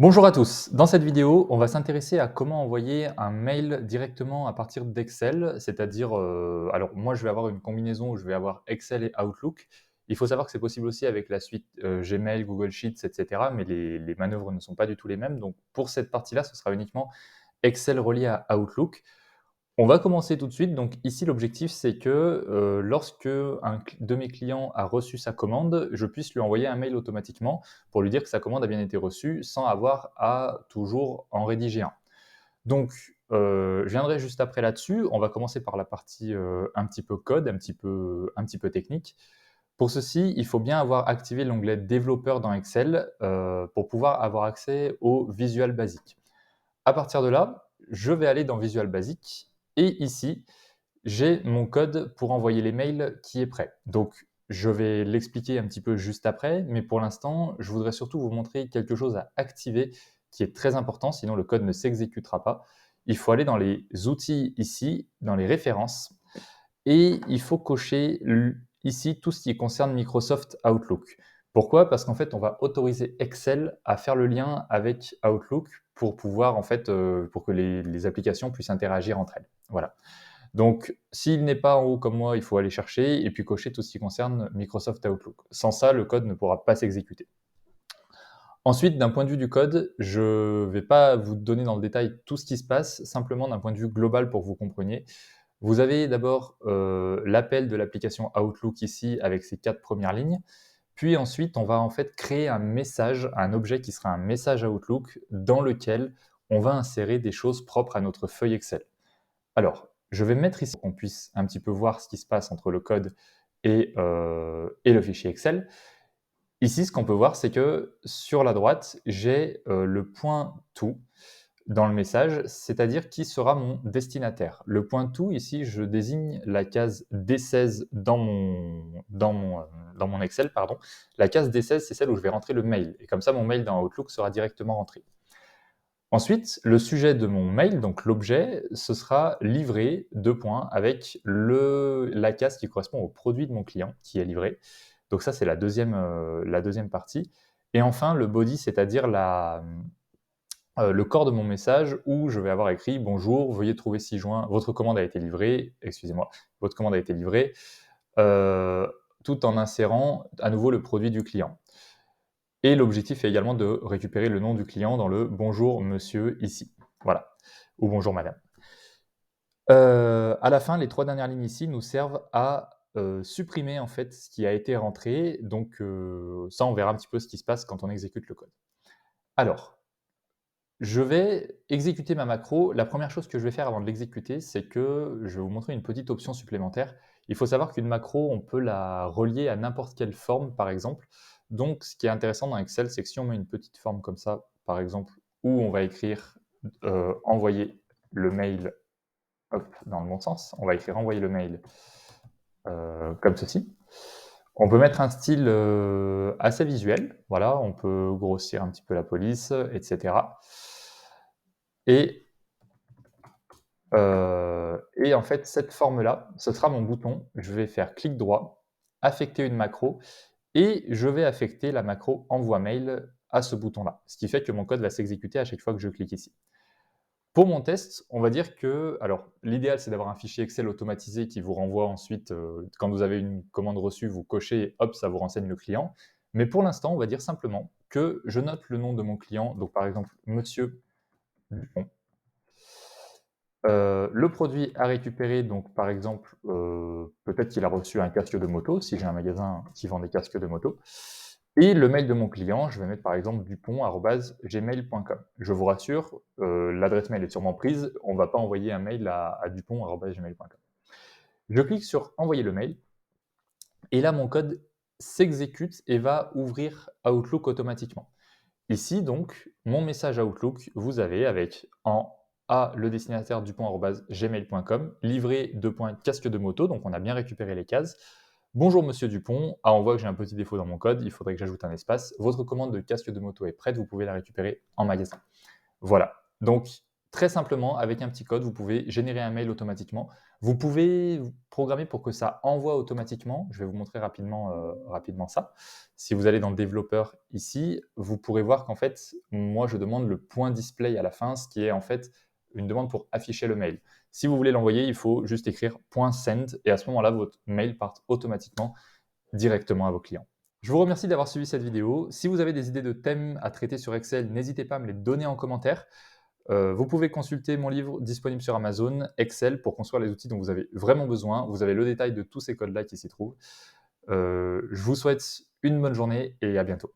Bonjour à tous. Dans cette vidéo, on va s'intéresser à comment envoyer un mail directement à partir d'Excel, c'est-à-dire, alors moi je vais avoir une combinaison où je vais avoir Excel et Outlook. Il faut savoir que c'est possible aussi avec la suite Gmail, Google Sheets, etc. Mais les manœuvres ne sont pas du tout les mêmes. Donc pour cette partie-là, ce sera uniquement Excel relié à Outlook. On va commencer tout de suite. Donc ici, l'objectif, c'est que lorsque de mes clients a reçu sa commande, je puisse lui envoyer un mail automatiquement pour lui dire que sa commande a bien été reçue sans avoir à toujours en rédiger un. Donc, je viendrai juste après là-dessus. On va commencer par la partie un petit peu code, un petit peu technique. Pour ceci, il faut bien avoir activé l'onglet développeur dans Excel pour pouvoir avoir accès au Visual Basic. À partir de là, je vais aller dans Visual Basic et ici, j'ai mon code pour envoyer les mails qui est prêt. Donc, je vais l'expliquer un petit peu juste après, mais pour l'instant, je voudrais surtout vous montrer quelque chose à activer qui est très important, sinon le code ne s'exécutera pas. Il faut aller dans les outils ici, dans les références, et il faut cocher ici tout ce qui concerne Microsoft Outlook. Pourquoi? Parce qu'en fait, on va autoriser Excel à faire le lien avec Outlook pour pouvoir, en fait, pour que les applications puissent interagir entre elles. Voilà. Donc, s'il n'est pas en haut comme moi, il faut aller chercher et puis cocher tout ce qui concerne Microsoft Outlook. Sans ça, le code ne pourra pas s'exécuter. Ensuite, d'un point de vue du code, je ne vais pas vous donner dans le détail tout ce qui se passe, simplement d'un point de vue global pour que vous compreniez. Vous avez d'abord l'appel de l'application Outlook ici avec ses 4 premières lignes. Puis ensuite, on va en fait créer un message, un objet qui sera un message Outlook dans lequel on va insérer des choses propres à notre feuille Excel. Alors, je vais me mettre ici pour qu'on puisse un petit peu voir ce qui se passe entre le code et le fichier Excel. Ici, ce qu'on peut voir, c'est que sur la droite, j'ai le point tout dans le message, c'est-à-dire qui sera mon destinataire. Le point tout, ici, je désigne la case D16 dans mon Excel. Pardon. La case D16, c'est celle où je vais rentrer le mail. Et comme ça, mon mail dans Outlook sera directement rentré. Ensuite, le sujet de mon mail, donc l'objet, ce sera livré, deux points, avec la case qui correspond au produit de mon client qui est livré. Donc ça, c'est la deuxième partie. Et enfin, le body, c'est-à-dire le corps de mon message où je vais avoir écrit « Bonjour, veuillez trouver ci-joint, votre commande a été livrée, excusez-moi, votre commande a été livrée », tout en insérant à nouveau le produit du client. Et l'objectif est également de récupérer le nom du client dans le « Bonjour monsieur ici ». Voilà, ou « Bonjour madame ». À la fin, les 3 dernières lignes ici nous servent à supprimer en fait ce qui a été rentré. Donc ça, on verra un petit peu ce qui se passe quand on exécute le code. Alors, je vais exécuter ma macro. La première chose que je vais faire avant de l'exécuter, c'est que je vais vous montrer une petite option supplémentaire. Il faut savoir qu'une macro, on peut la relier à n'importe quelle forme, par exemple. Donc, ce qui est intéressant dans Excel, c'est que si on met une petite forme comme ça, par exemple, où on va écrire envoyer le mail, hop, dans le bon sens, on va écrire envoyer le mail comme ceci. On peut mettre un style assez visuel, voilà, on peut grossir un petit peu la police, etc. Et en fait, cette forme-là, ce sera mon bouton. Je vais faire clic droit, affecter une macro, et je vais affecter la macro envoie mail à ce bouton-là. Ce qui fait que mon code va s'exécuter à chaque fois que je clique ici. Pour mon test, on va dire que, alors l'idéal c'est d'avoir un fichier Excel automatisé qui vous renvoie ensuite, quand vous avez une commande reçue, vous cochez, et hop, ça vous renseigne le client. Mais pour l'instant, on va dire simplement que je note le nom de mon client, donc par exemple, monsieur Dupont. Le produit à récupérer, donc par exemple, peut-être qu'il a reçu un casque de moto, si j'ai un magasin qui vend des casques de moto. Et le mail de mon client, je vais mettre par exemple dupont@gmail.com. Je vous rassure, l'adresse mail est sûrement prise, on ne va pas envoyer un mail à dupont@gmail.com. Je clique sur envoyer le mail, et là mon code s'exécute et va ouvrir Outlook automatiquement. Ici, donc, mon message Outlook, vous avez avec en A le destinataire dupont@gmail.com, livré casque de moto, donc on a bien récupéré les cases. Bonjour monsieur Dupont, on voit que j'ai un petit défaut dans mon code, il faudrait que j'ajoute un espace. Votre commande de casque de moto est prête, vous pouvez la récupérer en magasin. Voilà, donc Très simplement, avec un petit code, vous pouvez générer un mail automatiquement. Vous pouvez programmer pour que ça envoie automatiquement. Je vais vous montrer rapidement ça. Si vous allez dans développeur ici, vous pourrez voir qu'en fait, moi, je demande le point display à la fin, ce qui est en fait une demande pour afficher le mail. Si vous voulez l'envoyer, il faut juste écrire .send et à ce moment-là, votre mail part automatiquement directement à vos clients. Je vous remercie d'avoir suivi cette vidéo. Si vous avez des idées de thèmes à traiter sur Excel, n'hésitez pas à me les donner en commentaire. Vous pouvez consulter mon livre disponible sur Amazon, Excel, pour construire les outils dont vous avez vraiment besoin. Vous avez le détail de tous ces codes-là qui s'y trouvent. Je vous souhaite une bonne journée et à bientôt.